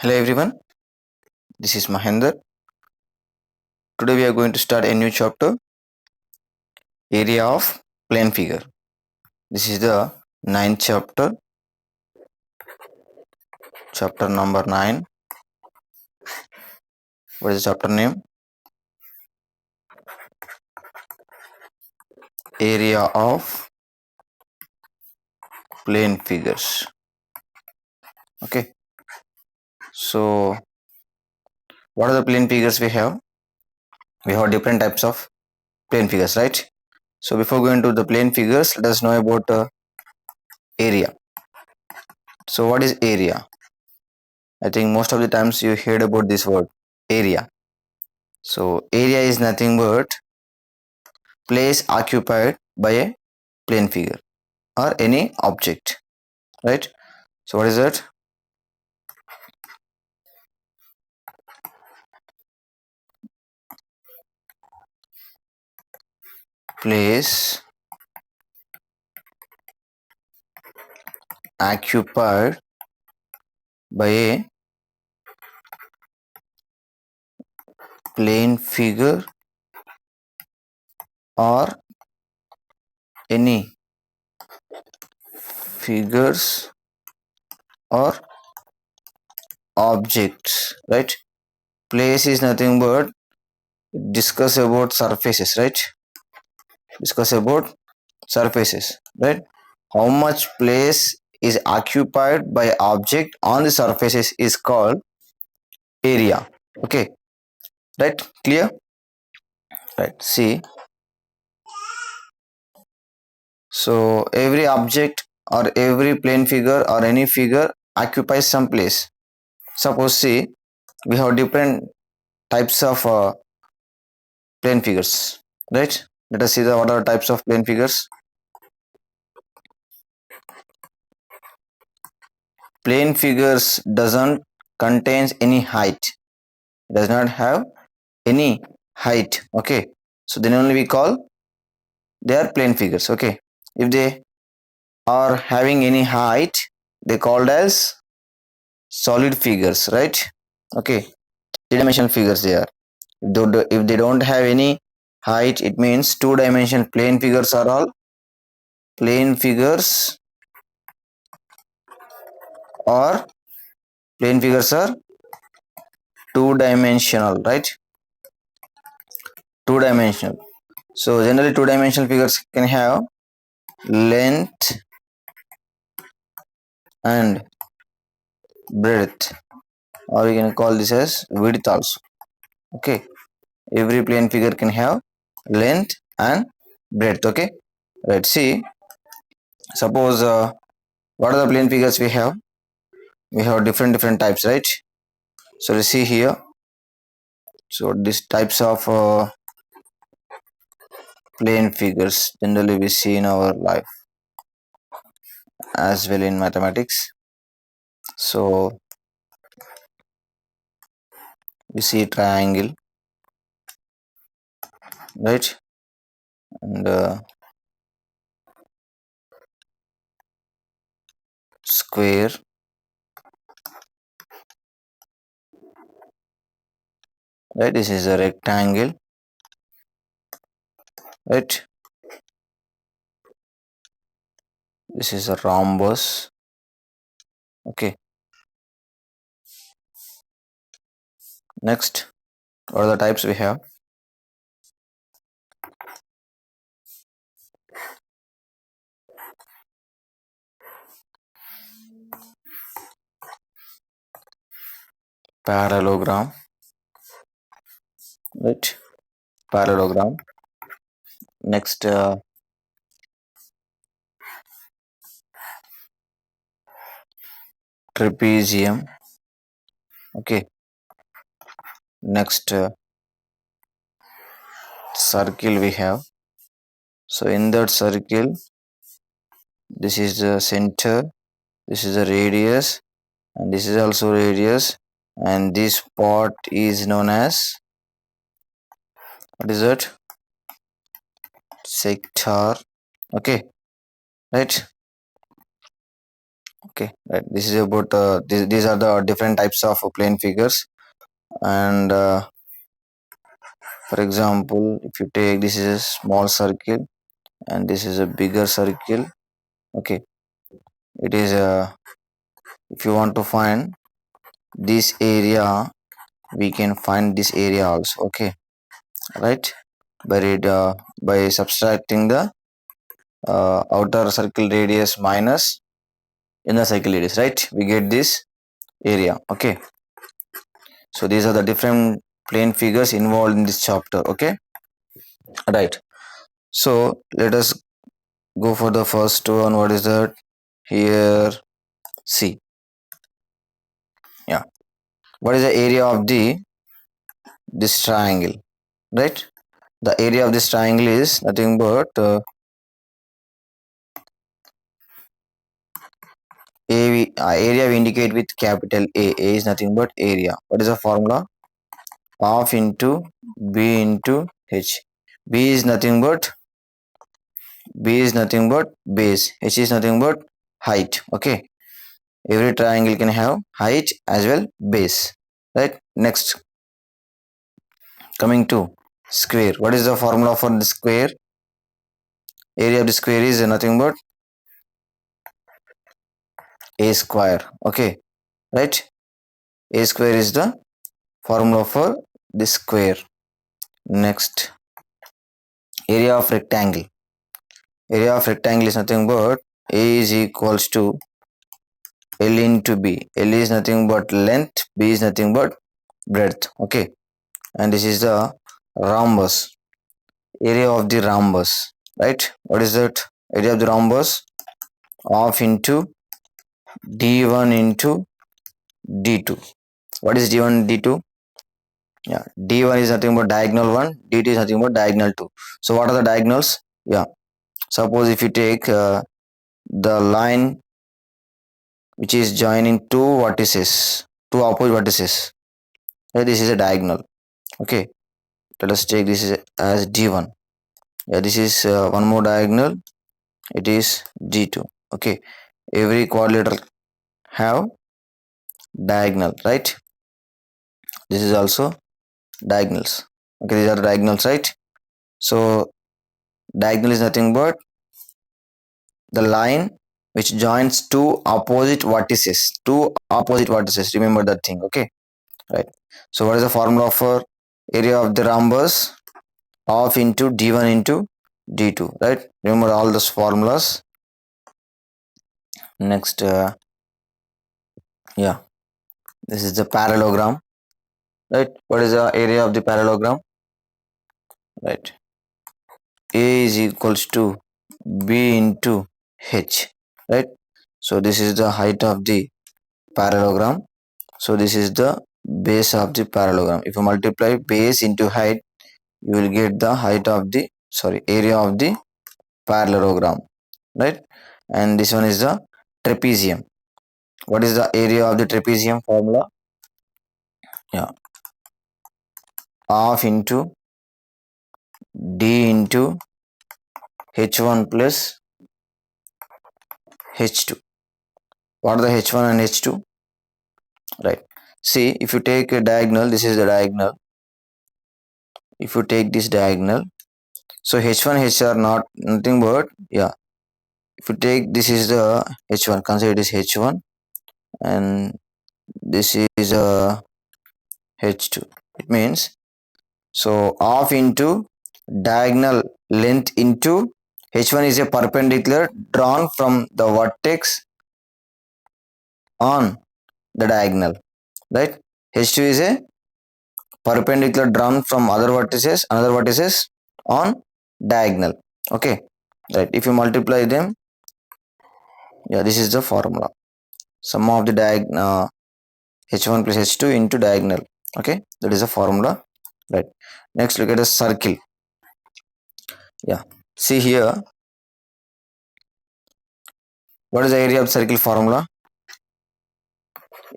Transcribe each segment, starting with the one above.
Hello everyone, this is Mahendra. Today we are going to start a new chapter, area of plane figure. This is the ninth chapter, chapter number 9. What is the chapter name? Area of plane figures. Okay, so what are the plane figures we have? We have different types of plane figures, right? So before going to the plane figures, let us know about area. So what is area? I think most of the times you heard about this word, area. So area is nothing but place occupied by a plane figure or any object, right? So what is that? Place occupied by a plane figure or any figures or objects, right? Place is nothing but discuss about surfaces, right? Discuss about surfaces, right? How much place is occupied by object on the surfaces is called area. Okay, right? Clear? Right. See, so every object or every plane figure or any figure occupies some place. Suppose see, we have different types of plane figures, right? Let us see the what are types of plane figures. Plane figures doesn't contains any height. It does not have any height. Okay, so then only we call they are plane figures. Okay, if they are having any height, they called as solid figures, right? Okay, three-dimensional figures they are. If they don't have any height, it means two-dimensional plane figures are all plane figures or plane figures are two-dimensional, right? Two-dimensional. So generally two-dimensional figures can have length and breadth, or we can call this as width also. Okay, every plane figure can have length and breadth. Okay, let's see. Suppose what are the plane figures we have? We have different types, right? So let's see here. So these types of plane figures generally we see in our life as well in mathematics. So we see triangle, right? And square, right? This is a rectangle, right? This is a rhombus. Okay, next, what are the types we have? Parallelogram, right? Parallelogram. Next, trapezium. Okay, next, circle we have. So in that circle, this is the center, this is the radius, and this is also radius, and this part is known as, what is that? Sector. Okay, right? Okay, right. This is about these are the different types of plane figures. And for example, if you take, this is a small circle and this is a bigger circle. Okay, it is a, if you want to find this area, we can find this area also. Okay, right, by subtracting the outer circle radius minus inner circle radius, right, we get this area. Okay, so these are the different plane figures involved in this chapter. Okay, right. So let us go for the first one. What is that? Here, see. Yeah, what is the area of the this triangle? Right, the area of this triangle is nothing but area we indicate with capital A. A is nothing but area. What is the formula? Half into B into H. B is nothing but base. H is nothing but height. Okay, every triangle can have height as well base. Right. Next, coming to square. What is the formula for the square? Area of the square is nothing but a square. Okay, right. A square is the formula for the square. Next, area of rectangle. Area of rectangle is nothing but A is equals to L into B. L is nothing but length, B is nothing but breadth. Okay, and this is the rhombus. Area of the rhombus, right? What is that? Area of the rhombus, half into D1 into D2. What is D1 D2? Yeah, D1 is nothing but diagonal 1, D2 is nothing but diagonal 2. So what are the diagonals? Yeah, suppose if you take the line which is joining two vertices, two opposite vertices, right? This is a diagonal. Okay, let us take this as D1. Yeah, this is one more diagonal, it is D2. Okay, every quadrilateral have diagonal, right? This is also diagonals. Okay, these are the diagonals, right? So diagonal is nothing but the line which joins two opposite vertices. Remember that thing. Okay, right. So what is the formula for area of the rhombus? Half into D1 into D2, right? Remember all those formulas. Next, yeah, this is the parallelogram, right? What is the area of the parallelogram? Right, A is equals to B into H, right? So this is the height of the parallelogram. So this is the base of the parallelogram. If you multiply base into height, you will get the height of the, sorry, area of the parallelogram, right? And this one is the trapezium. What is the area of the trapezium formula? Yeah, half into D into H1 plus H2. What are the H1 and H2? Right. See, if you take a diagonal, this is the diagonal. If you take this diagonal, so H1 H are not nothing but, yeah, if you take, this is the H1, consider it is H1, and this is H2. It means, so half into diagonal length into H1 is a perpendicular drawn from the vertex on the diagonal, right? H2 is a perpendicular drawn from another vertices on diagonal. Okay, right. If you multiply them, yeah, this is the formula. Sum of the H1 plus H2 into diagonal. Okay, that is the formula, right? Next, look at the circle. Yeah, see here, what is the area of circle formula?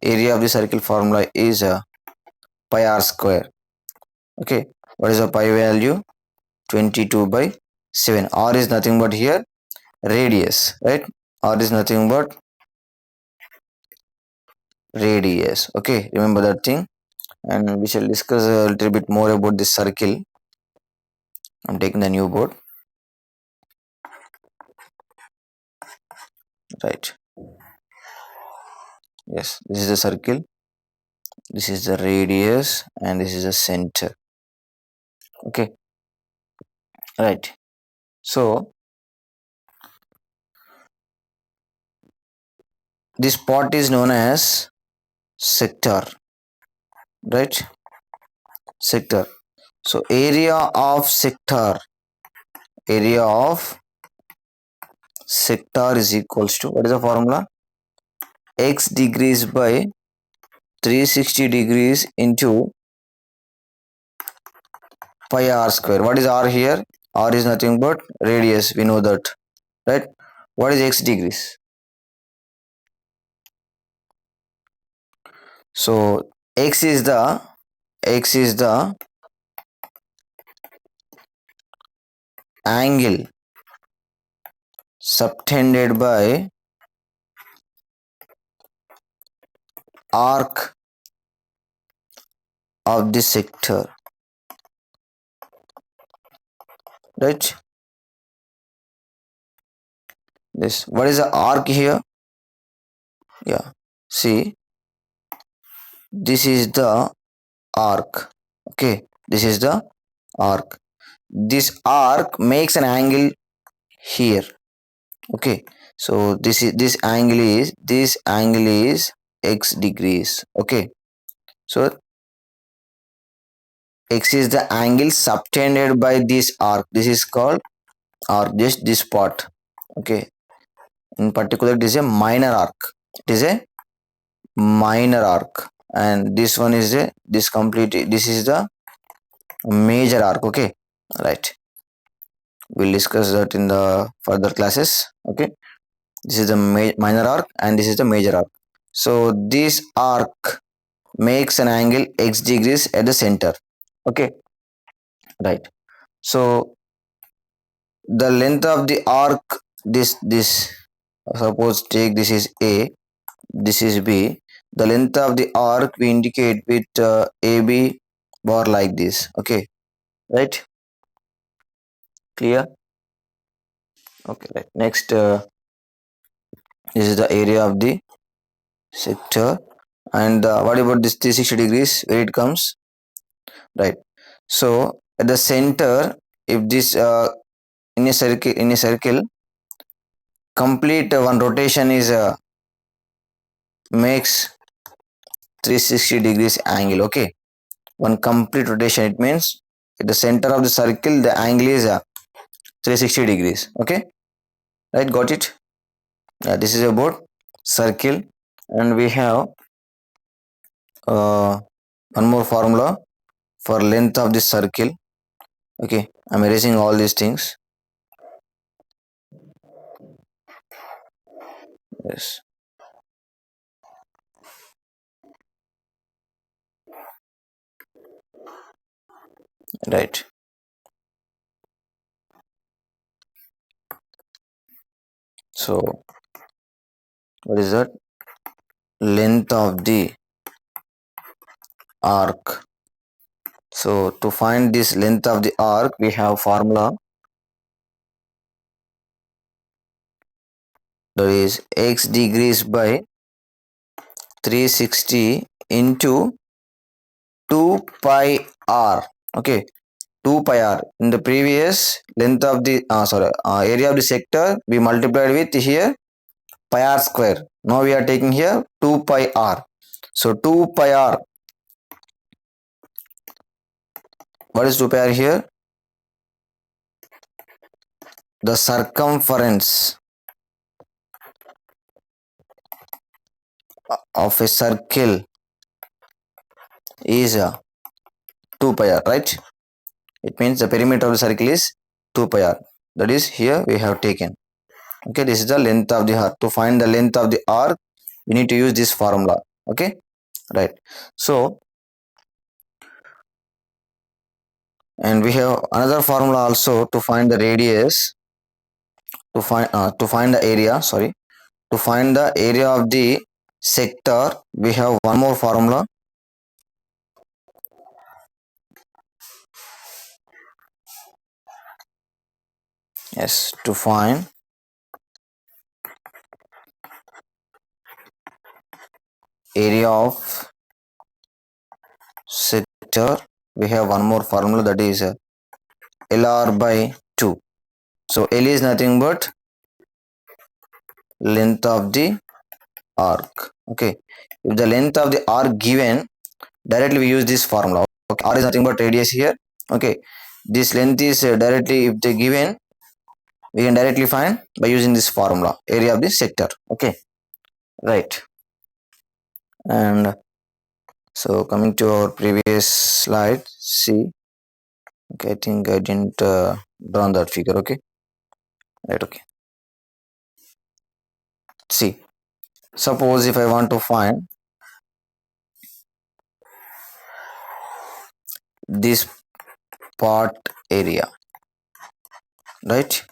Area of the circle formula is pi r square. Okay, what is the pi value? 22 by 7. R is nothing but here radius, right? R is nothing but radius. Okay, remember that thing. And we shall discuss a little bit more about this circle. I'm taking the new board. Right. Yes, this is the circle. This is the radius, and this is the center. Okay. Right. So this part is known as sector. Right. Sector. So area of sector is equals to, what is the formula? X degrees by 360 degrees into pi r square. What is r here? R is nothing but radius. We know that, right? What is x degrees? So x is the angle subtended by arc of the sector, right? This, what is the arc here? Yeah, see, this is the arc. Okay, this is the arc. This arc makes an angle here. Okay, so this angle is x degrees. Okay, so x is the angle subtended by this arc. This is called arc, just this part. Okay, in particular it is a minor arc. It is a minor arc, and this one is a this is the major arc. Okay, right, we'll discuss that in the further classes. Okay, this is the minor arc and this is the major arc. So this arc makes an angle x degrees at the center. Okay, right. So the length of the arc, this suppose take this is a, this is b. The length of the arc we indicate with AB bar like this. Okay, right, clear? Okay, right. Next, this is the area of the sector. And what about this 360 degrees, where it comes? Right. So at the center, if this in a circle, complete one rotation is makes 360 degrees angle. Okay, one complete rotation, it means at the center of the circle the angle is 360 degrees. Okay, right, got it? This is about circle, and we have one more formula for length of the circle. Okay, I'm erasing all these things. Yes, right. So what is that? Length of the arc. So to find this length of the arc, we have formula, that is x degrees by 360 into 2 pi r. Okay, 2 pi r. In the previous length of the area of the sector, we multiplied with here pi r square. Now we are taking here 2 pi r. So 2 pi r. What is 2 pi r here? The circumference of a circle is 2 pi r, right? It means the perimeter of the circle is 2 pi r. That is here we have taken. Okay, this is the length of the arc. To find the length of the arc, we need to use this formula. Okay, right. So, and we have another formula also to find the radius, to find the area. Sorry, to find the area of the sector, we have one more formula. Yes, to find area of sector, we have one more formula, that is LR by 2. So L is nothing but length of the arc. Okay, if the length of the arc given, directly we use this formula. Okay, R is nothing but radius here. Okay, this length is directly, if they given, we can directly find by using this formula, area of the sector. Okay, right. And so coming to our previous slide, see, okay, I think I didn't draw that figure. Okay, right. Okay, see, suppose if I want to find this part area, right?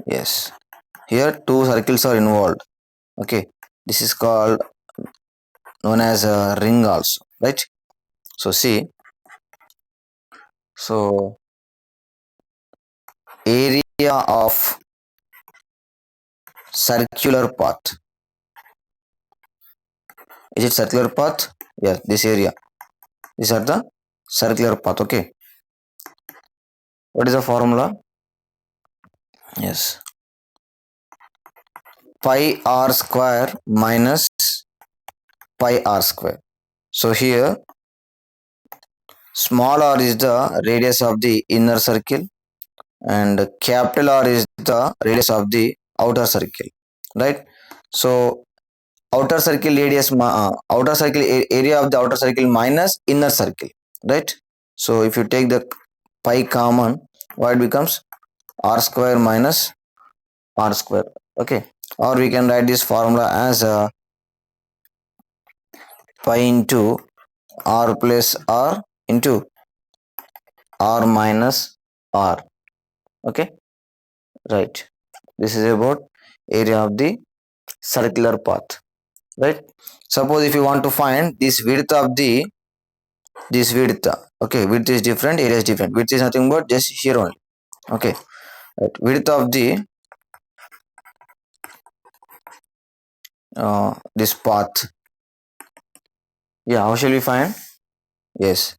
Yes, here two circles are involved. Okay, this is called, known as a ring also, right? So see, so area of circular path, is it circular path? Yes, this area, these are the circular path. Okay, what is the formula? Yes, pi r square minus pi r square. So here small r is the radius of the inner circle and capital R is the radius of the outer circle, right? So outer circle radius, outer circle area of the outer circle minus inner circle, right? So if you take the pi common, what becomes? R square minus r square. Okay, or we can write this formula as pi into r plus r into r minus r. Okay, right. This is about area of the circular path, right? Suppose if you want to find this width of the, this width, okay, width is different, area is different. Width is nothing but just here only. Okay, right. Width of the this path. Yeah, how shall we find? Yes,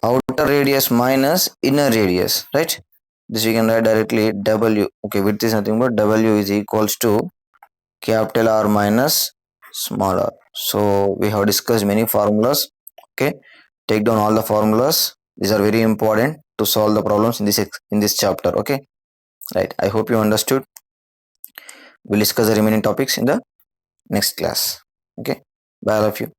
outer radius minus inner radius, right? This we can write directly W. Okay, width is nothing but W is equals to capital R minus small r. So we have discussed many formulas. Okay, take down all the formulas. These are very important to solve the problems in this chapter. Okay, right. I hope you understood. We'll discuss the remaining topics in the next class. Okay, bye all of you.